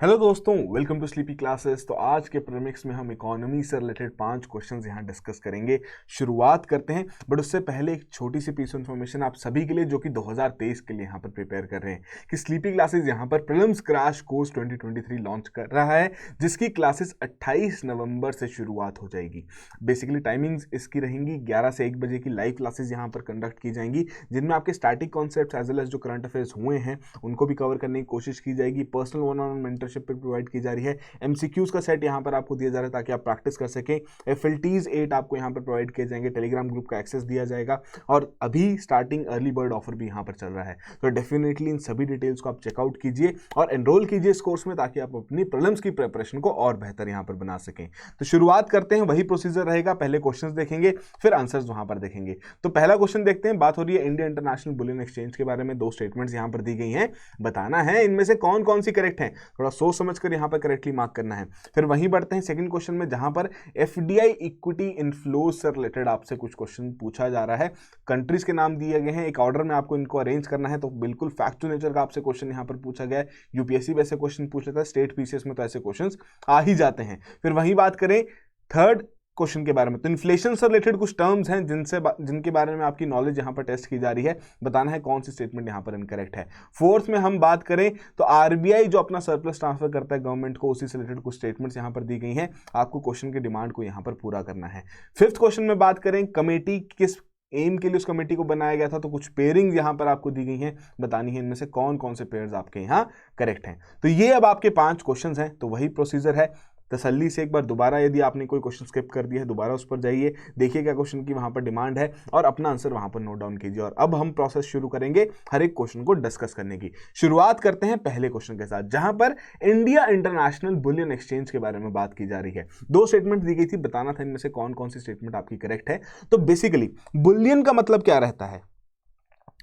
Hello दोस्तों, welcome to sleepy classes. तो आज के प्रीमिक्स में हम इकोनॉमी से रिलेटेड 5 क्वेश्चंस यहाँ डिस्कस करेंगे। शुरुआत करते हैं, बट उससे पहले एक छोटी सी पीस ऑफ इन्फॉर्मेशन आप सभी के लिए जो कि 2023 के लिए यहाँ पर प्रिपेयर कर रहे हैं कि स्लीपी क्लासेस यहाँ पर प्रीलिम्स क्रैश कोर्स 2023 लॉन्च कर रहा है, जिसकी क्लासेस 28 नवंबर से शुरुआत हो जाएगी। बेसिकली टाइमिंग्स इसकी रहेंगी 11 से 1 बजे की लाइव क्लासेस यहाँ पर कंडक्ट की जाएंगी, जिनमें आपके static concept as well as जो करंट अफेयर्स हुए हैं उनको भी कवर करने की कोशिश की जाएगी। पर्सनल वन ऑन मेंटरशिप पे प्रोवाइड की जा रही है। एमसीक्यूज का सेट यहां पर आपको दिया जा रहा है ताकि आप प्रैक्टिस कर सकें। एफएलटीज 8 आपको यहां पर प्रोवाइड किए जाएंगे। टेलीग्राम ग्रुप का एक्सेस दिया जाएगा और अभी स्टार्टिंग अर्ली बर्ड ऑफर भी यहां पर चल रहा है। तो डेफिनेटली इन सभी डिटेल्स को आप चेकआउट कीजिए और एनरोल कीजिए इस कोर्स में, ताकि आप अपनी प्रीलिम्स की प्रिपरेशन को और बेहतर यहां पर बना सकें। तो शुरुआत करते हैं, वही प्रोसीजर रहेगा। पहले क्वेश्चंस देखेंगे, फिर आंसर्स वहां पर देखेंगे। तो पहला क्वेश्चन देखते हैं। बात हो रही है इंडिया इंटरनेशनल बुलियन एक्सचेंज के बारे में। 2 स्टेटमेंट्स यहां पर दी गई हैं, बताना है इनमें से कौन कौन सी करेक्ट है। थोड़ा सोच समझकर यहां पर करेक्टली मार्क करना है। फिर वहीं बढ़ते हैं सेकंड क्वेश्चन में, जहां पर एफडीआई इक्विटी इनफ्लोज से रिलेटेड आपसे कुछ क्वेश्चन पूछा जा रहा है। कंट्रीज के नाम दिए गए हैं, एक ऑर्डर में आपको इनको अरेंज करना है। तो बिल्कुल फैक्ट टू नेचर का आपसे क्वेश्चन यहां पर पूछा गया है। यूपीएससी वैसे क्वेश्चन पूछ लेता है, स्टेट पीसीएस में तो ऐसे क्वेश्चन आ ही जाते हैं। फिर वहीं बात करें थर्ड क्वेश्चन के बारे में, तो इन्फ्लेशन से रिलेटेड कुछ टर्म्स हैं जिनके बारे में आपकी नॉलेज यहां पर टेस्ट की जा रही है। बताना है कौन सी स्टेटमेंट यहां पर इनकरेक्ट है। फोर्थ में हम बात करें तो आरबीआई जो अपना सरप्लस ट्रांसफर करता है गवर्नमेंट को, उसी से रिलेटेड कुछ स्टेटमेंट्स यहां पर दी गई हैं। आपको क्वेश्चन की डिमांड को यहां पर पूरा करना है। फिफ्थ क्वेश्चन में बात करें कमेटी किस एम के लिए उस कमेटी को बनाया गया था, तो कुछ पेयरिंग यहां पर आपको दी गई हैं। बतानी है इनमें से कौन कौन से पेयर्स आपके यहां करेक्ट हैं। तो ये अब आपके 5 क्वेश्चंस हैं। तो वही प्रोसीजर है, तसल्ली से एक बार दोबारा, यदि आपने कोई क्वेश्चन स्किप कर दिया है दोबारा उस पर जाइए, देखिए क्या क्वेश्चन की वहां पर डिमांड है और अपना आंसर वहां पर नोट डाउन कीजिए। और अब हम प्रोसेस शुरू करेंगे हर एक क्वेश्चन को डिस्कस करने की। शुरुआत करते हैं पहले क्वेश्चन के साथ, जहां पर इंडिया इंटरनेशनल बुलियन एक्सचेंज के बारे में बात की जा रही है। 2 स्टेटमेंट दी गई थी, बताना था इनमें से कौन कौन सी स्टेटमेंट आपकी करेक्ट है। तो बेसिकली बुलियन का मतलब क्या रहता है,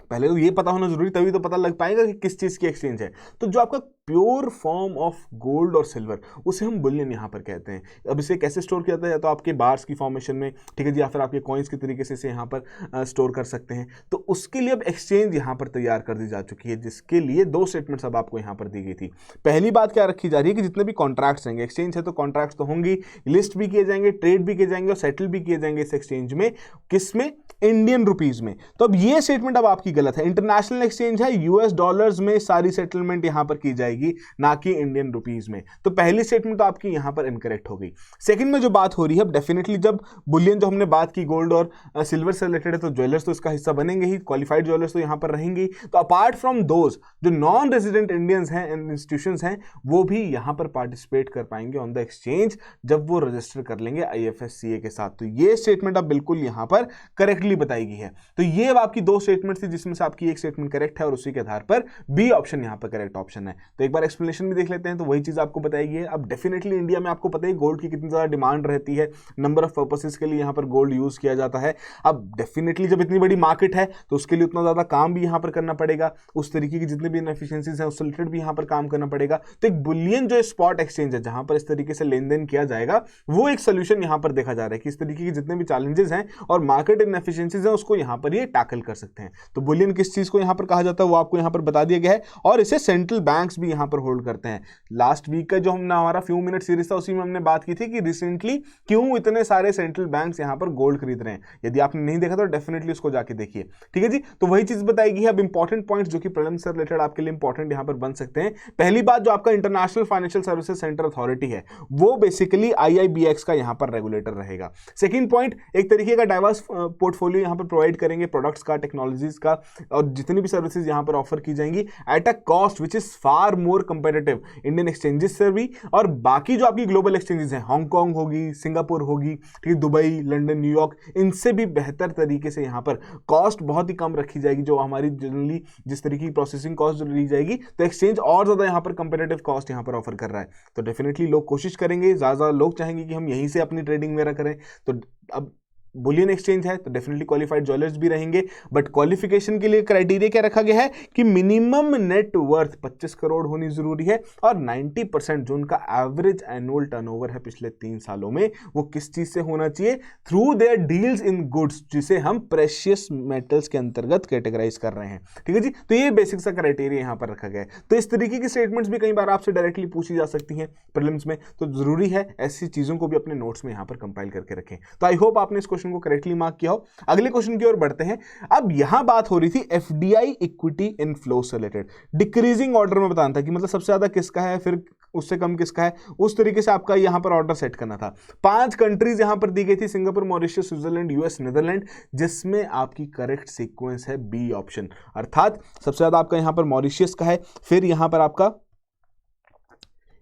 पहले तो ये पता होना जरूरी, तभी तो पता लग पाएगा कि किस चीज की एक्सचेंज है। तो जो आपका प्योर फॉर्म ऑफ गोल्ड और सिल्वर, उसे हम बुलियन यहां पर कहते हैं। अब इसे कैसे स्टोर किया जाता है, या तो आपके बार्स की फॉर्मेशन में, ठीक है जी, या फिर आपके कॉइन्स के तरीके से इसे यहां पर स्टोर कर सकते हैं। तो उसके लिए अब एक्सचेंज यहां पर तैयार कर दी जा चुकी है, जिसके लिए 2 स्टेटमेंट्स अब आपको यहां पर दी गई थी। पहली बात क्या रखी जा रही है कि जितने भी कॉन्ट्रैक्ट्स रहेंगे, एक्सचेंज है तो कॉन्ट्रैक्ट्स तो होंगी, लिस्ट भी किए जाएंगे, ट्रेड भी किए जाएंगे और सेटल भी किए जाएंगे इस एक्सचेंज में। किस में? इंडियन रुपीज में। तो अब ये स्टेटमेंट अब आपकी गलत है। इंटरनेशनल एक्सचेंज है, यूएस डॉलर्स में सारी सेटलमेंट यहां पर की जाएगी, ना कि इंडियन रुपीज में। तो पहली स्टेटमेंट तो आपकी यहां पर इनकरेक्ट हो गई। सेकंड में जो बात हो रही है, डेफिनेटली जब बुलियन जो हमने बात की गोल्ड और सिल्वर से रिलेटेड है, तो ज्वेलर्स तो इसका हिस्सा बनेंगे ही, क्वालिफाइड ज्वेलर्स तो यहां पर रहेंगे। तो अपार्ट फ्रॉम दोज जो नॉन रेजिडेंट इंडियंस हैं एंड इंस्टीट्यूशंस हैं, वो भी यहां पर पार्टिसिपेट कर पाएंगे ऑन द एक्सचेंज जब वो रजिस्टर कर लेंगे आईएफएससीए के साथ। तो ये स्टेटमेंट अब बिल्कुल यहां पर करेक्टली बताई गई है। तो ये अब आपकी 2 स्टेटमेंट थी, जिसमें से आपकी एक स्टेटमेंट करेक्ट है और उसी के आधार पर बी ऑप्शन यहां पर करेक्ट ऑप्शन है। तो एक बार एक्सप्लेनेशन भी देख लेते हैं, तो वही चीज आपको बताएगी है। अब डेफिनेटली इंडिया में आपको पता है गोल्ड की कितनी ज्यादा डिमांड रहती है, नंबर ऑफ पर्पसेस के लिए यहां पर गोल्ड यूज किया जाता है। अब डेफिनेटली जब इतनी बड़ी मार्केट है तो उसके लिए उतना ज्यादा काम भी यहां पर करना पड़ेगा, उस तरीके की जितने भी इनएफिशिएंसीज हैं उससे रिलेटेड भी यहां पर काम करना पड़ेगा। तो एक बुलियन जो स्पॉट एक्सचेंज है, जहां पर इस तरीके से लेन देन किया जाएगा, वो एक सोल्यूशन यहां पर देखा जा रहा है कि इस तरीके के जितने भी चैलेंजेस हैं और मार्केट इनएफिशिएंसीज हैं उसको यहां पर ये टैकल कर सकते हैं। तो बुलियन किस चीज को यहां पर कहा जाता है वो आपको यहां पर बता दिया गया है, और इसे सेंट्रल बैंक्स भी यहां पर होल्ड करते हैं। लास्ट वीक का जो हमने हमारा फ्यू मिनट सीरीज था, उसी में हमने बात की थी कि रिसेंटली क्यों इतने सारे सेंट्रल बैंक्स यहां पर गोल्ड खरीद रहे हैं। यदि आपने नहीं देखा तो डेफिनेटली उसको जाके देखिए, ठीक है जी। तो वही चीज बताएगी। अब इंपॉर्टेंट पॉइंट्स जो कि प्रीलिम्स से रिलेटेड आपके लिए इंपॉर्टेंट यहां पर बन सकते हैं। पहली बात, जो आपका international financial services centre authority है, वो बेसिकली आईआईबीएक्स का यहां पर रेगुलेटर रहेगा। सेकंड पॉइंट, एक तरीके का डाइवर्स पोर्टफोलियो यहां पर प्रोवाइड करेंगे प्रोडक्ट्स का, टेक्नोलॉजीज का, और जितनी भी सर्विसेज यहां पर ऑफर की जाएंगी at a cost which is far more competitive Indian exchanges से भी, और बाकी जो आपकी ग्लोबल एक्सचेंजेस हैं, हांगकांग होगी, सिंगापुर होगी, ठीक है, दुबई, लंदन, न्यूयॉर्क, इनसे भी बेहतर तरीके से यहां पर कॉस्ट बहुत ही कम रखी जाएगी। जो हमारी जनरली जिस तरीके की प्रोसेसिंग कॉस्ट जो ली जाएगी, तो एक्सचेंज और ज्यादा यहां पर कंपेटिटिव कॉस्ट यहां पर ऑफर कर रहा है। तो डेफिनेटली लोग कोशिश करेंगे, ज्यादा लोग चाहेंगे कि हम यहीं से अपनी ट्रेडिंग वगैरह करें। तो अब बुलियन एक्सचेंज है तो डेफिनेटली क्वालिफाइड ज्वेलर्स भी रहेंगे। बट क्वालिफिकेशन के लिए क्राइटेरिया क्या रखा गया है कि मिनिमम नेट वर्थ 25 करोड़ होनी जरूरी है और 90% जो उनका एवरेज एनुअल टर्नओवर है पिछले 3 सालों में वो किस चीज से होना चाहिए, through their deals in goods, जिसे हम प्रेशियस मेटल्स के अंतर्गत कैटेगराइज कर रहे हैं। ठीक है जी, तो ये बेसिक सा क्राइटेरिया यहां पर रखा गया है। तो इस तरीके की स्टेटमेंट्स भी कई बार आपसे डायरेक्टली पूछी जा सकती हैं प्रीलिम्स में, तो जरूरी है ऐसी चीजों को भी अपने नोट्स में यहां पर कंपाइल करके रखें। तो आई होप आपने इस क्वेश्चन को करेक्टली मार्क किया हो। अगले क्वेश्चन की ओर बढ़ते हैं। अब यहां बात हो रही थी एफडीआई इक्विटी इनफ्लो से रिलेटेड, डिक्रीजिंग ऑर्डर में बताना था कि मतलब सबसे ज्यादा किसका है फिर उससे कम किसका है, उस तरीके से आपका यहां पर ऑर्डर सेट करना था। 5 कंट्रीज यहां पर दी गई थी, Singapore, Mauritius, Switzerland, US, Netherland, जिसमें आपकी करेक्ट सीक्वेंस है बी ऑप्शन, अर्थात सबसे ज्यादा आपका यहां पर मॉरिशस का है, फिर यहां पर आपका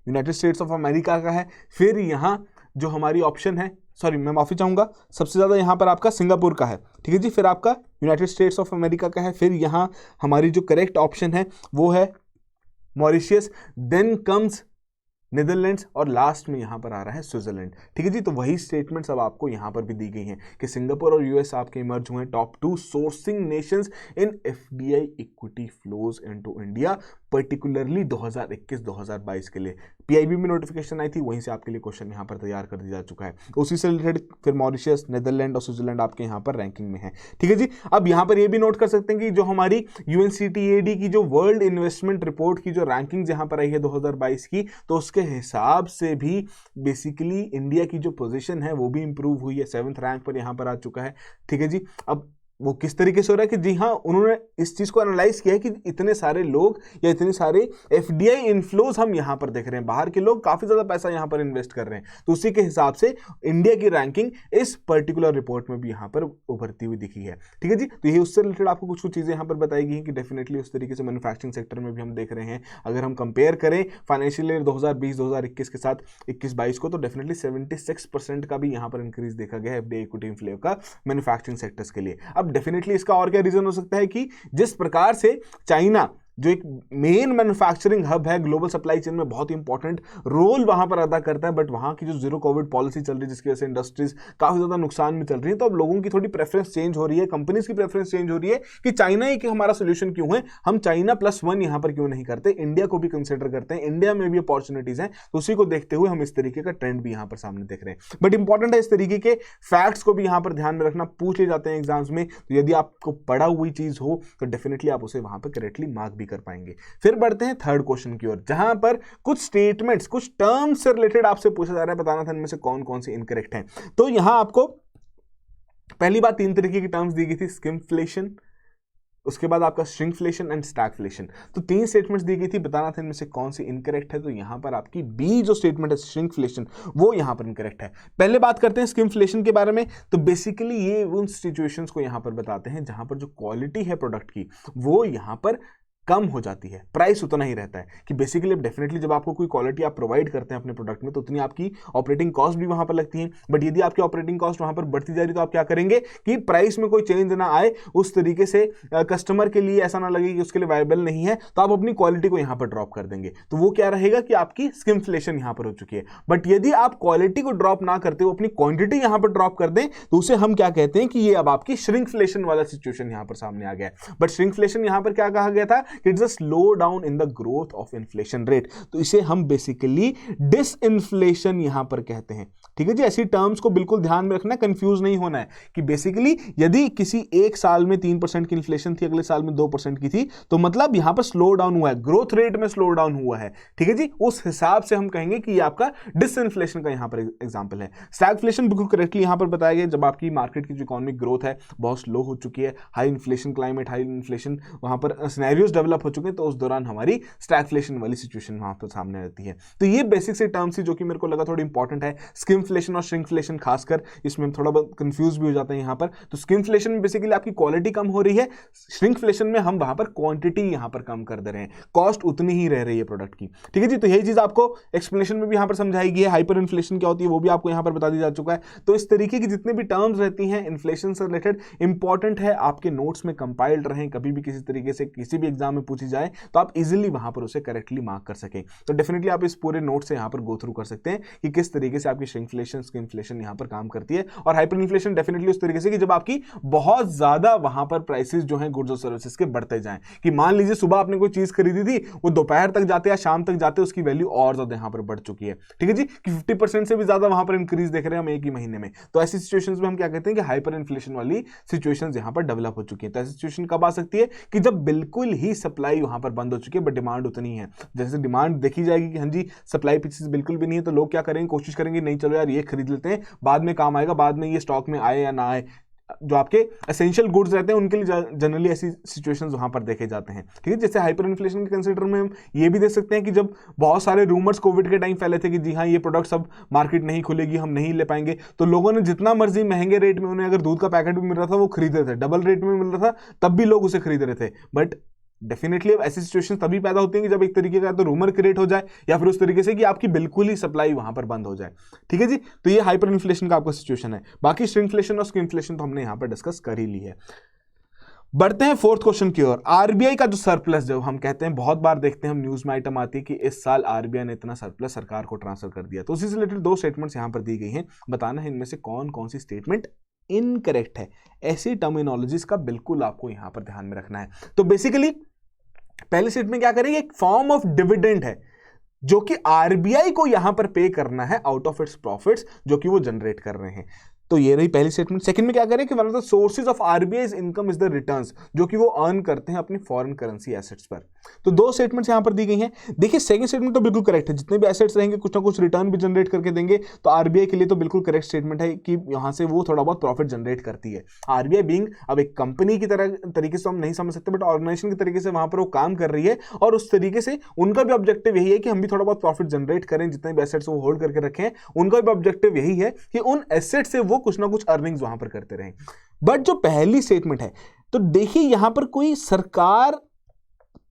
यूनाइटेड स्टेट्स ऑफ अमेरिका का है, फिर यहां जो हमारी ऑप्शन है, सॉरी मैं माफी चाहूंगा, सबसे ज्यादा यहां पर आपका सिंगापुर का है। ठीक है जी, फिर आपका यूनाइटेड स्टेट्स ऑफ अमेरिका का है, फिर यहां हमारी जो करेक्ट ऑप्शन है वो है मॉरिशस, देन कम्स नीदरलैंड्स और लास्ट में यहां पर आ रहा है स्विट्जरलैंड। ठीक है जी, तो वही स्टेटमेंट्स अब आपको यहां पर भी दी गई हैं कि सिंगापुर और यूएस आपके इमर्ज हुए हैं top 2 sourcing nations in FDI equity flows into India, particularly 2021-2022 के लिए। पीआईबी में नोटिफिकेशन आई थी, वहीं से आपके लिए क्वेश्चन यहां पर तैयार कर दिया जा चुका है। उसी से रिलेटेड फिर मॉरिशस, नीदरलैंड और स्विट्जरलैंड आपके यहां पर रैंकिंग में है। ठीक है जी, अब यहां पर यह भी नोट कर सकते हैं कि जो हमारी यूएनसीटीएडी की जो वर्ल्ड इन्वेस्टमेंट रिपोर्ट की जो रैंकिंग यहां पर आई है 2022 की, तो उसके हिसाब से भी बेसिकली इंडिया की जो पोजीशन है वो भी इंप्रूव हुई है, 7th रैंक पर यहां पर आ चुका है। ठीक है जी, अब वो किस तरीके से हो रहा है कि जी हाँ, उन्होंने इस चीज को एनालाइज किया है कि इतने सारे लोग या इतने सारे एफडीआई इनफ्लोज हम यहां पर देख रहे हैं, बाहर के लोग काफी ज्यादा पैसा यहां पर इन्वेस्ट कर रहे हैं, तो उसी के हिसाब से इंडिया की रैंकिंग इस पर्टिकुलर रिपोर्ट में भी यहां पर उभरती हुई दिखी है। ठीक है जी, तो ये उससे रिलेटेड आपको कुछ कुछ चीजें यहां पर बताई गई हैं कि डेफिनेटली उस तरीके से मैन्युफैक्चरिंग सेक्टर में भी हम देख रहे हैं। अगर हम कंपेयर करें फाइनेंशियल ईयर 2020-2021 के साथ 21-22 को, तो डेफिनेटली 76% का भी यहां पर इंक्रीज देखा गया है एफडीआई इक्विटी इनफ्लो का मैन्युफैक्चरिंग सेक्टर्स के लिए। अब डेफिनेटली इसका और क्या रीजन हो सकता है कि जिस प्रकार से चाइना जो एक मेन मैन्युफैक्चरिंग हब है ग्लोबल सप्लाई चेन में, बहुत इंपॉर्टेंट रोल वहां पर अदा करता है, बट वहां की जो जीरो कोविड पॉलिसी चल रही है जिसकी वजह से इंडस्ट्रीज काफी ज्यादा नुकसान में चल रही है, तो अब लोगों की थोड़ी प्रेफरेंस चेंज हो रही है, कंपनीज की प्रेफरेंस चेंज हो रही है कि चाइना ही कि हमारा सोल्यूशन क्यों है, हम चाइना +1 यहां पर क्यों नहीं करते, इंडिया को भी कंसिडर करते हैं, इंडिया में भी अपॉर्चुनिटीज हैं, तो उसी को देखते हुए हम इस तरीके का ट्रेंड भी यहां पर सामने देख रहे हैं। बट इंपॉर्टेंट है इस तरीके के फैक्ट्स को भी यहां पर ध्यान में रखना, पूछ ले जाते हैं एग्जाम्स में, तो यदि आपको पढ़ा हुई चीज हो तो डेफिनेटली आप उसे वहां पर करेक्टली मार्क भी कर पाएंगे। फिर बढ़ते हैं थर्ड क्वेश्चन की ओर, जहां पर कुछ स्टेटमेंट्स, कुछ टर्म्स से रिलेटेड आपसे पूछा जा रहा है, बताना था इनमें से कौन कौन से इनकरेक्ट हैं। तो यहां आपको पहली बात 3 तरीके की टर्म्स दी गई थी, स्किमफ्लेशन, उसके बाद आपका श्रिंकफ्लेशन एंड स्टैगफ्लेशन। तो 3 स्टेटमेंट्स दी गई थी, बताना था इनमें से कौन सी इनकरेक्ट है। तो यहां पर आपकी बी जो स्टेटमेंट है श्रिंकफ्लेशन, वो यहां पर इनकरेक्ट है। पहले बात करते हैं स्किमफ्लेशन के बारे में। तो बेसिकली ये उन सिचुएशंस को यहां पर बताते हैं जहां पर जो क्वालिटी है प्रोडक्ट की वो यहां पर कम हो जाती है, प्राइस उतना ही रहता है कि बेसिकली डेफिनेटली जब आपको कोई क्वालिटी आप प्रोवाइड करते हैं अपने प्रोडक्ट में तो उतनी आपकी ऑपरेटिंग कॉस्ट भी वहां पर लगती है। बट यदि आपकी ऑपरेटिंग कॉस्ट वहां पर बढ़ती जा रही तो आप क्या करेंगे कि प्राइस में कोई चेंज ना आए, उस तरीके से कस्टमर के लिए ऐसा ना लगे कि उसके लिए वायबल नहीं है, तो आप अपनी क्वालिटी को यहां पर ड्रॉप कर देंगे। तो वो क्या रहेगा कि आपकी स्किमफ्लेशन यहां पर हो चुकी है। बट यदि आप क्वालिटी को ड्रॉप ना करते हो, अपनी क्वांटिटी यहां पर ड्रॉप कर दें, तो उसे हम क्या कहते हैं कि ये अब आपकी श्रिंकफ्लेशन वाला सिचुएशन यहां पर सामने आ गया है। बट श्रिंकफ्लेशन यहां पर क्या कहा गया था कि it's a slow down in the growth of inflation rate, तो इसे हम बेसिकली डिसइन्फ्लेशन यहां पर कहते हैं। ठीक है जी, ऐसी टर्म्स को बिल्कुल ध्यान में रखना, कंफ्यूज नहीं होना है कि बेसिकली यदि किसी एक साल में 3% की इन्फ्लेशन थी, अगले साल में 2% की थी, तो मतलब यहां पर स्लो डाउन हुआ है, ग्रोथ रेट में स्लो डाउन हुआ है। ठीक है जी, उस हिसाब से हम कहेंगे कि ये आपका डिसइन्फ्लेशन का यहां पर एग्जांपल है। स्टैगफ्लेशन बिल्कुल करेक्टली यहां पर बताया गया, जब आपकी मार्केट की जो इकोनॉमिक ग्रोथ है बहुत स्लो हो चुकी है, high inflation climate, high inflation वहां पर सिनेरियोज डेवलप हो चुके हैं, तो उस दौरान हमारी स्टैगफ्लेशन वाली सिचुएशन वहां पर सामने आती है। तो ये बेसिक से टर्म्स थी जो कि मेरे को लगा थोड़ी इंपॉर्टेंट है। स्किमफ्लेशन और श्रिंकफ्लेशन खासकर इसमें हम थोड़ा बहुत कंफ्यूज भी हो जाते हैं यहां पर। तो स्किमफ्लेशन में बेसिकली आपकी क्वालिटी कम हो रही है, श्रिंकफ्लेशन में हम वहां पर क्वांटिटी यहां पर कम कर दे रहे हैं, कॉस्ट उतनी ही रह रही है प्रोडक्ट की। ठीक है जी, तो यही चीज आपको एक्सप्लेनेशन में भी यहां पर समझाई गई है। हाइपर इन्फ्लेशन क्या होती है वो भी आपको यहां पर बता दी जा चुका है। तो इस तरीके की जितने भी टर्म्स रहती हैं इन्फ्लेशन से रिलेटेड, इंपॉर्टेंट है आपके नोट्स में कंपाइल्ड रहें, कभी भी किसी तरीके से किसी भी एग्जाम एग्जाम में पूछी जाए तो आप इजीली वहां पर उसे करेक्टली मार्क कर सकें। तो डेफिनेटली आप इस पूरे नोट से यहाँ पर गो थ्रू कर सकते हैं कि किस तरीके से आपकी श्रिंकफ्लेशन स्किनफ्लेशन यहाँ पर काम करती है। और हाइपर इन्फ्लेशन डेफिनेटली उस तरीके से कि जब आपकी बहुत ज्यादा वहां पर प्राइसेस जो हैं गुड्स और सर्विसेज के बढ़ते जाएं, कि मान लीजिए सुबह आपने कोई चीज खरीदी थी, वो दोपहर तक जाते या शाम तक जाते उसकी वैल्यू और ज्यादा यहाँ पर बढ़ चुकी है, ठीक है जी, कि 50% से भी ज्यादा वहां पर इंक्रीज देख रहे हैं हम एक ही महीने में। तो ऐसी सिचुएशंस में हम क्या कहते हैं कि हाइपर इन्फ्लेशन वाली सिचुएशंस यहाँ पर डेवलप हो चुकी है। तो ऐसी सिचुएशन कब आ सकती है कि जब बिल्कुल ही सप्लाई वहां पर बंद हो चुकी है बट डिमांड उतनी है। जैसे डिमांड देखी जाएगी कि हाँ जी सप्लाई पीछे बिल्कुल भी नहीं है, तो लोग क्या करेंगे, कोशिश करेंगे नहीं चलो यार ये खरीद लेते हैं, बाद में काम आएगा, बाद में ये स्टॉक में आए या ना आए। जो आपके एसेंशियल गुड्स रहते हैं उनके लिए जनरली ऐसी सिचुएशंस वहां पर देखे जाते हैं, ठीक है। जैसे हाइपर इन्फ्लेशन के कंसीडर में हम ये भी देख सकते हैं कि जब बहुत सारे रूमर्स कोविड के टाइम फैले थे कि जी हाँ ये प्रोडक्ट्स अब मार्केट नहीं खुलेगी, हम नहीं ले पाएंगे, तो लोगों ने जितना मर्जी महंगे रेट में उन्हें अगर दूध का पैकेट भी मिल रहा था वो खरीद रहे थे, डबल रेट में मिल रहा था तब भी लोग उसे खरीद रहे थे। बट डेफिनेटली अब ऐसी सिचुएशन तभी पैदा होती है कि जब एक तरीके का तो रूमर क्रिएट हो जाए या फिर उस तरीके से कि आपकी बिल्कुल ही सप्लाई वहां पर बंद हो जाए, ठीक है जी। तो ये हाइपर इन्फ्लेशन का आपका सिचुएशन है। बाकी श्रिंकफ्लेशन और स्किनफ्लेशन तो हमने यहां पर डिस्कस कर ही ली है। बढ़ते हैं फोर्थ क्वेश्चन की ओर। आरबीआई का जो सरप्लस, जब हम कहते हैं बहुत बार देखते हैं हम न्यूज में आइटम आती है कि इस साल आरबीआई ने इतना सरप्लस सरकार को ट्रांसफर कर दिया, तो उसी से रिलेटेड दो स्टेटमेंट्स यहां पर दी गई हैं। बताना है इनमें से कौन कौन सी स्टेटमेंट इनकरेक्ट है। ऐसी टर्मिनोलॉजीज का बिल्कुल आपको यहां पर ध्यान में रखना है। तो बेसिकली पहले स्टेट में क्या करेंगे, एक फॉर्म ऑफ डिविडेंड है जो कि आरबीआई को यहां पर पे करना है आउट ऑफ इट्स प्रॉफिट्स जो कि वो जनरेट कर रहे हैं। तो ये रही पहली स्टेटमेंट। सेकंड में क्या करें कि one of the sources of RBI's income is the returns, जो कि वो अर्न करते हैं अपनी फॉरेन करेंसी एसेट्स पर। तो दो स्टेटमेंट्स यहां पर दी गई हैं। देखिए सेकंड स्टेटमेंट तो बिल्कुल करेक्ट है, जितने भी एसेट्स रहेंगे कुछ ना कुछ रिटर्न भी जनरेट करके देंगे, तो आरबीआई के लिए तो बिल्कुल करेक्ट स्टेटमेंट है कि यहां से वो थोड़ा बहुत प्रॉफिट जनरेट करती है। आरबीआई बीइंग अब एक कंपनी की तरीके से हम नहीं समझ सकते, बट ऑर्गेनाइजेशन के तरीके से वहां पर वो काम कर रही है और उस तरीके से उनका भी ऑब्जेक्टिव यही है कि हम भी थोड़ा बहुत प्रॉफिट जनरेट करें। जितने भी एसेट्स वो होल्ड करके रखें उनका भी ऑब्जेक्टिव यही है कि उन एसेट से वो कुछ ना कुछ अर्निंग्स वहां पर करते रहें। बट जो पहली स्टेटमेंट है, तो देखिए यहां पर कोई सरकार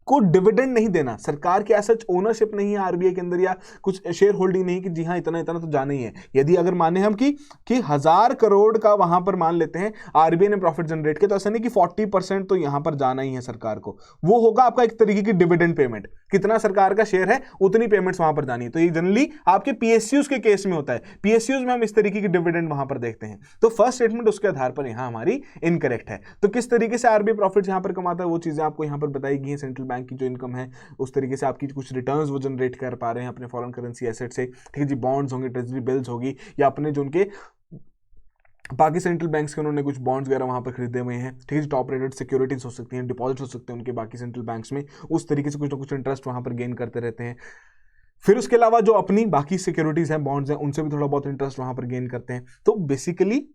को डिविडेंड नहीं देना, सरकार की सच ओनरशिप नहीं है आरबीआई के अंदर या कुछ शेयर होल्डिंग नहीं कि जी हाँ इतना इतना तो जाना ही है। यदि अगर माने हम कि 1000 करोड़ का वहां पर मान लेते हैं आरबीआई ने प्रॉफिट जनरेट किया, तो ऐसा नहीं कि 40% तो यहां पर जाना ही है सरकार को, वो होगा आपका एक तरीके की डिविडेंड पेमेंट। कितना सरकार का शेयर है उतनी पेमेंट्स वहां पर जानी है। तो ये जनरली आपके पीएसयूज के केस में होता है, पीएसयूज में हम इस तरीके की डिविडेंड वहां पर देखते हैं। तो फर्स्ट स्टेटमेंट उसके आधार पर यहां हमारी इनकरेक्ट है। तो किस तरीके से आरबीआई प्रॉफिट यहां पर कमाता है वो चीजें आपको यहां पर बताई गई है। सेंट्रल बैंक की जो इनकम है उस तरीके से आपकी कुछ रिटर्न्स वो जनरेट कर पा रहे हैं अपने फॉरेन करेंसी एसेट से, ठीक है जी। बॉन्ड्स होंगे, ट्रेजरी बिल्स होगी, या अपने जो उनके बाकी सेंट्रल बैंक्स के उन्होंने कुछ बॉन्ड्स वगैरह वहां पर खरीदे हुए हैं, ठीक है जी। टॉप रेटेड सिक्योरिटीज हो सकती हैं, डिपॉजिट हो सकते हैं उनके बाकी सेंट्रल बैंक्स में, उस तरीके से कुछ ना कुछ इंटरेस्ट वहां पर गेन करते रहते हैं। फिर उसके अलावा जो अपनी बाकी सिक्योरिटीज हैं, बॉन्ड्स हैं, उनसे भी थोड़ा बहुत इंटरेस्ट वहां पर गेन करते हैं। तो बेसिकली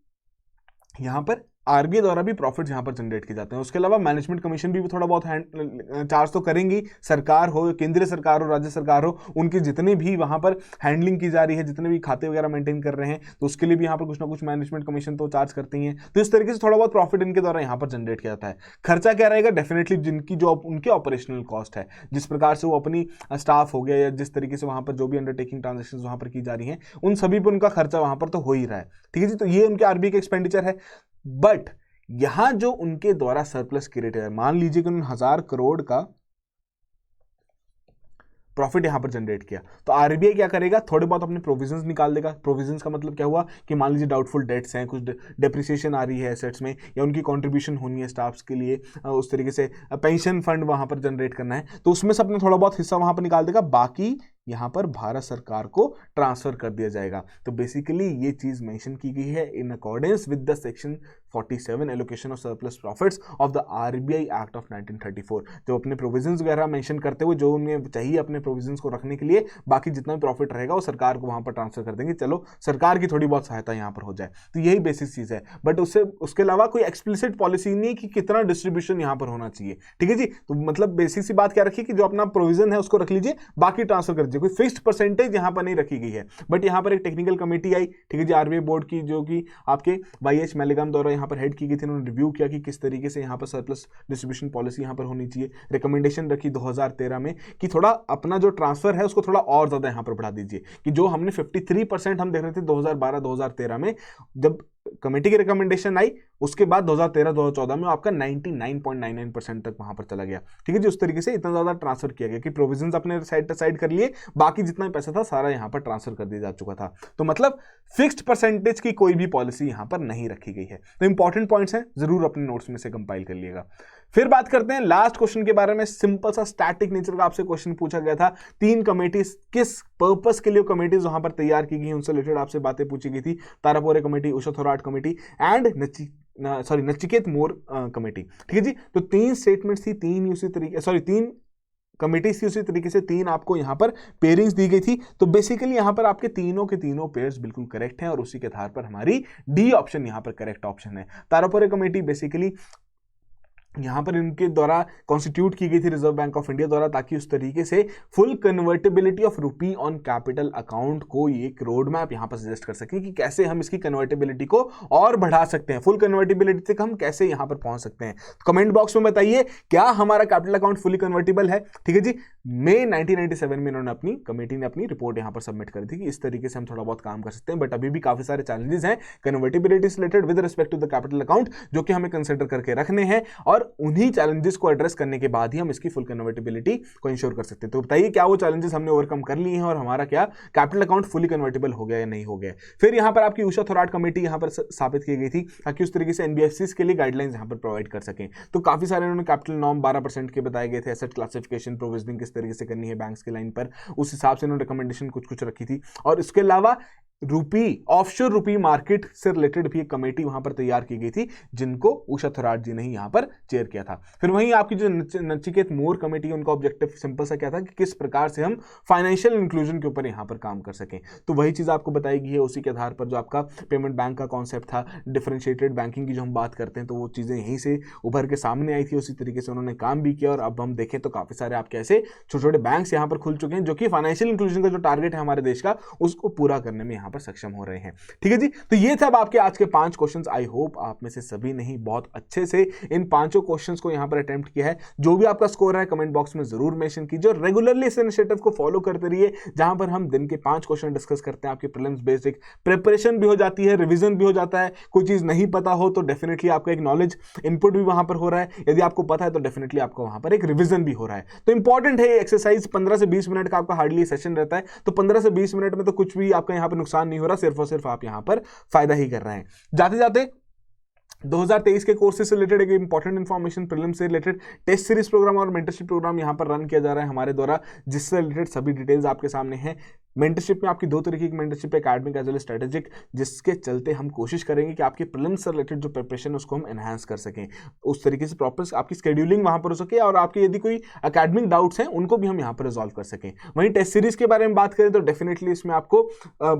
यहां पर आरबीआई द्वारा भी प्रॉफिट यहां पर जनरेट किए जाते हैं। उसके अलावा मैनेजमेंट कमीशन भी थोड़ा बहुत चार्ज तो करेंगी, सरकार हो, केंद्रीय सरकार हो, राज्य सरकार हो, उनकी जितने भी वहां पर हैंडलिंग की जा रही है, जितने भी खाते वगैरह मेंटेन कर रहे हैं, तो उसके लिए भी यहाँ पर कुछ ना कुछ मैनेजमेंट कमीशन तो चार्ज करती हैं। तो इस तरीके से थोड़ा बहुत प्रॉफिट इनके द्वारा यहाँ पर जनरेट किया जाता है। खर्चा क्या रहेगा, डेफिनेटली जिनकी जो उनके ऑपरेशनल कॉस्ट है, जिस प्रकार से वो अपनी स्टाफ हो गया या जिस तरीके से वहां पर जो भी अंडरटेकिंग ट्रांजेक्शन वहां पर की जा रही है, उन सभी पर उनका खर्चा वहां पर तो हो ही रहा है, ठीक है जी। तो ये उनके आरबीआई का एक्सपेंडिचर है। बट यहां जो उनके द्वारा सरप्लस क्रिएट है, मान लीजिए कि उन्होंने 1000 करोड़ का प्रॉफिट यहां पर जनरेट किया, तो आरबीआई क्या करेगा, थोड़े बहुत अपने प्रोविजंस निकाल देगा। प्रोविजंस का मतलब क्या हुआ कि मान लीजिए डाउटफुल डेट्स हैं, कुछ डेप्रिसिएशन आ रही है एसेट्स में, या उनकी कंट्रीब्यूशन होनी है स्टाफ्स के लिए, उस तरीके से पेंशन फंड वहां पर जनरेट करना है, तो उसमें से अपने थोड़ा बहुत हिस्सा वहां पर निकाल देगा, बाकी यहां पर भारत सरकार को ट्रांसफर कर दिया जाएगा। तो बेसिकली ये चीज मेंशन की गई है in accordance with the section 47 allocation of surplus profits of the RBI act of 1934। जो अपने प्रोविजंस वगैरह मेंशन करते हुए जो उन्हें चाहिए अपने प्रोविजंस को रखने के लिए, बाकी जितना भी प्रॉफिट रहेगा वो सरकार को वहां पर ट्रांसफर कर देंगे, चलो सरकार की थोड़ी बहुत सहायता यहां पर हो जाए। तो यही बेसिक चीज है। बट उसके अलावा कोई एक्सप्लिसिट पॉलिसी नहीं कि कितना डिस्ट्रीब्यूशन यहां पर होना चाहिए, ठीक है जी। तो मतलब बेसिक सी बात क्या रखी कि जो अपना प्रोविजन है उसको रख लीजिए, बाकी ट्रांसफर कर दीजिए। कोई फिक्स्ड परसेंटेज यहां पर नहीं रखी गई है। बट यहां पर एक टेक्निकल कमेटी आई, ठीक है जी, आरबीआई बोर्ड की, जो कि आपके वाईएच मैलेगाम द्वारा यहां पर हेड की गई थी। उन्होंने रिव्यू किया कि किस तरीके से यहां पर सरप्लस डिस्ट्रीब्यूशन पॉलिसी यहां पर होनी चाहिए। रिकमेंडेशन रखी 2013 में कि थोड़ा अपना जो ट्रांसफर है उसको थोड़ा और ज्यादा यहां पर बढ़ा दीजिए, कि जो हमने 53% हम देख रहे थे 2012-2013 में, जब कमेटी की रिकमेंडेशन आई, उसके बाद 2013-2014 में आपका 99.99% तक वहां पर चला गया। ठीक है जी, उस तरीके से इतना ज्यादा ट्रांसफर किया गया कि प्रोविजंस अपने साइड कर लिए, बाकी जितना पैसा था सारा यहां पर ट्रांसफर कर दिया जा चुका था। तो मतलब फिक्स्ड परसेंटेज की कोई भी पॉलिसी यहां पर नहीं रखी गई है। तो इंपॉर्टेंट पॉइंट्स हैं, जरूर अपने नोट्स में से कंपाइल कर लिएगा। फिर बात करते हैं लास्ट क्वेश्चन के बारे में। सिंपल सा स्टैटिक नेचर का आपसे क्वेश्चन पूछा गया था। 3 कमेटीज, किस पर्पस के लिए कमेटीज वहां पर तैयार की गई, उनसे रिलेटेड आपसे बातें पूछी गई थी। Tarapore committee, Usha Thorat committee and Nachiket Mor committee. ठीक है जी, तो 3 स्टेटमेंट्स थी, 3 उसी तरीके, 3 कमेटीज थी, उसी तरीके से 3 आपको यहां पर पेयरिंग्स दी गई थी। तो बेसिकली यहां पर आपके तीनों के तीनों पेयर्स बिल्कुल करेक्ट हैं और उसी के आधार पर हमारी डी ऑप्शन यहां पर करेक्ट ऑप्शन है। तारापोरे कमेटी बेसिकली यहां पर इनके द्वारा कॉन्स्टिट्यूट की गई थी रिजर्व बैंक ऑफ इंडिया द्वारा, ताकि उस तरीके से full convertibility of rupee on capital account को एक रोड मैप यहां पर सजेस्ट कर सकें कि कैसे हम इसकी कन्वर्टेबिलिटी को और बढ़ा सकते हैं, फुल कन्वर्टेबिलिटी तक हम कैसे यहां पर पहुंच सकते हैं। कमेंट बॉक्स में बताइए क्या हमारा कैपिटल अकाउंट फुली कन्वर्टेबल है। ठीक है जी, मई 1997 में इन्होंने अपनी कमेटी ने अपनी रिपोर्ट यहां पर सबमिट करी थी कि इस तरीके से हम थोड़ा बहुत काम कर सकते हैं, बट अभी भी काफी सारे चैलेंजेस हैं कन्वर्टेबिलिटी से related with respect to the capital account, जो कि हमें कंसिडर करके रखने हैं और उन्हीं चैलेंजेस को एड्रेस करने के बाद ही हम इसकी फुल कन्वर्टेबिलिटी को इंश्योर कर सकते हैं। तो बताइए क्या वो चैलेंजेस हमने ओवरकम कर लिए हैं और हमारा क्या कैपिटल अकाउंट फुली कन्वर्टेबल हो गया या नहीं हो गया। फिर यहां पर आपकी उषा थोराट कमेटी यहां पर स्थापित की गई थी ताकि उस तरीके से एनबीएफसीज के लिए गाइडलाइंस यहां पर प्रोवाइड कर सकें। तो काफी सारे उन्होंने कैपिटल नॉर्म 12% के बताए गए थे, एसेट क्लासिफिकेशन प्रोविजनिंग किस तरीके से करनी है बैंक्स की लाइन पर, उस हिसाब से उन्होंने रिकमेंडेशन कुछ रखी थी। और इसके अलावा रूपी, ऑफशोर रूपी मार्केट से रिलेटेड भी एक कमेटी वहां पर तैयार की गई थी, जिनको उषा थोराट जी ने ही यहां पर चेयर किया था। फिर वहीं आपकी जो नचिकेत मोर कमेटी, उनका ऑब्जेक्टिव सिंपल सा क्या था कि किस प्रकार से हम फाइनेंशियल इंक्लूजन के ऊपर यहां पर काम कर सकें। तो वही चीज आपको बताई गई है। उसी के आधार पर जो आपका पेमेंट बैंक का कॉन्सेप्ट था, डिफरेंशिएटेड बैंकिंग की जो हम बात करते हैं, तो वो चीजें यहीं से उभर के सामने आई थी। उसी तरीके से उन्होंने काम भी किया और अब हम देखें तो काफी सारे आपके ऐसे छोटे छोटे बैंक्स यहां पर खुल चुके हैं जो कि फाइनेंशियल इंक्लूजन का जो टारगेट है हमारे देश का, उसको पूरा करने में यहां पर सक्षम हो रहे हैं। ठीक है जी, तो ये थे अब आपके आज के 5 क्वेश्चंस। आई होप आप में से सभी ने ही बहुत अच्छे से इन 5 क्वेश्चंस को यहां पर अटेम्प्ट किया है। जो भी आपका स्कोर है कमेंट बॉक्स में जरूर मेंशन कीजिए और रेगुलरली इस इनिशिएटिव को फॉलो करते रहिए, जहां पर हम दिन के 5 क्वेश्चन डिस्कस करते हैं। आपकी प्रीलिम्स बेसिक प्रिपरेशन भी हो जाती है, रिवीजन भी हो जाता है। कोई चीज नहीं पता हो तो डेफिनेटली आपका एक नॉलेज इनपुट भी वहां पर हो रहा है, यदि आपको पता है तो डेफिनेटली आपका वहां पर एक रिवीजन भी हो रहा है। तो इंपॉर्टेंट है एक्सरसाइज। 15 से 20 मिनट का आपका हार्डली सेशन रहता है, तो 15 से 20 मिनट में तो कुछ भी आपका यहां पर नुकसान नहीं हो रहा, सिर्फ और सिर्फ आप यहां पर फायदा ही कर रहे हैं। जाते जाते 2023 के कोर्सेज से रिलेटेड एक इंपॉर्टेंट इन्फॉर्मेशन, प्रीलिम से रिलेटेड टेस्ट सीरीज प्रोग्राम और मेंटरशिप प्रोग्राम यहां पर रन किया जा रहा है हमारे द्वारा, जिससे रिलेटेड सभी डिटेल्स आपके सामने हैं। मेंटरशिप में आपकी 2 तरीके की मेंटरशिप है, academic as well as strategic, जिसके चलते हम कोशिश करेंगे कि आपके प्रीलिम्स से रिलेटेड जो प्रिपरेशन है उसको हम एनहांस कर सकें, उस तरीके से प्रॉपर आपकी शेड्यूलिंग वहां पर हो सके और आपके यदि कोई एकेडमिक डाउट्स हैं उनको भी हम यहां पर रिजॉल्व कर सकें। वहीं टेस्ट सीरीज के बारे में बात करें तो डेफिनेटली इसमें आपको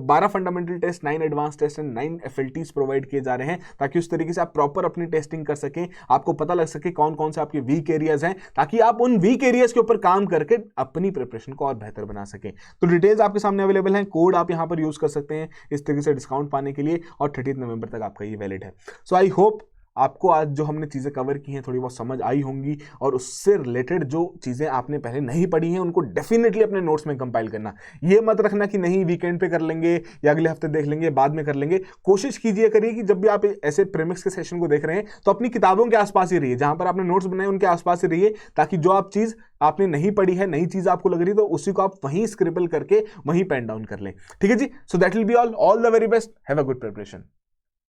12 fundamental test, 9 advance test and 9 FLTs provide किए जा रहे हैं, ताकि उस तरीके से आप प्रॉपर अपनी टेस्टिंग कर सकें, आपको पता लग सके कौन कौन से आपके वीक एरियाज हैं, ताकि आप उन वीक एरियाज के ऊपर काम करके अपनी प्रिपरेशन को और बेहतर बना सकें। तो डिटेल्स आपके सामने अवेलेबल हैं, कोड आप यहां पर यूज कर सकते हैं इस तरीके से डिस्काउंट पाने के लिए, और 30 नवंबर तक आपका ये वैलिड है। सो आई होप आपको आज जो हमने चीज़ें कवर की हैं थोड़ी बहुत समझ आई होंगी, और उससे रिलेटेड जो चीज़ें आपने पहले नहीं पढ़ी हैं उनको डेफिनेटली अपने नोट्स में कंपाइल करना। ये मत रखना कि नहीं वीकेंड पे कर लेंगे या अगले हफ्ते देख लेंगे, बाद में कर लेंगे। कोशिश कीजिए करिए कि जब भी आप ऐसे प्रीमिक्स के सेशन को देख रहे हैं तो अपनी किताबों के आसपास ही रहिए, जहां पर आपने नोट्स बनाए उनके आसपास ही रहिए, ताकि जो आप चीज़ आपने नहीं पढ़ी है, नई चीज़ आपको लग रही है, तो उसी को आप वहीं स्क्रिबल करके वहीं पेन डाउन कर लें। ठीक है जी, so that will be all the very best, have a good preparation.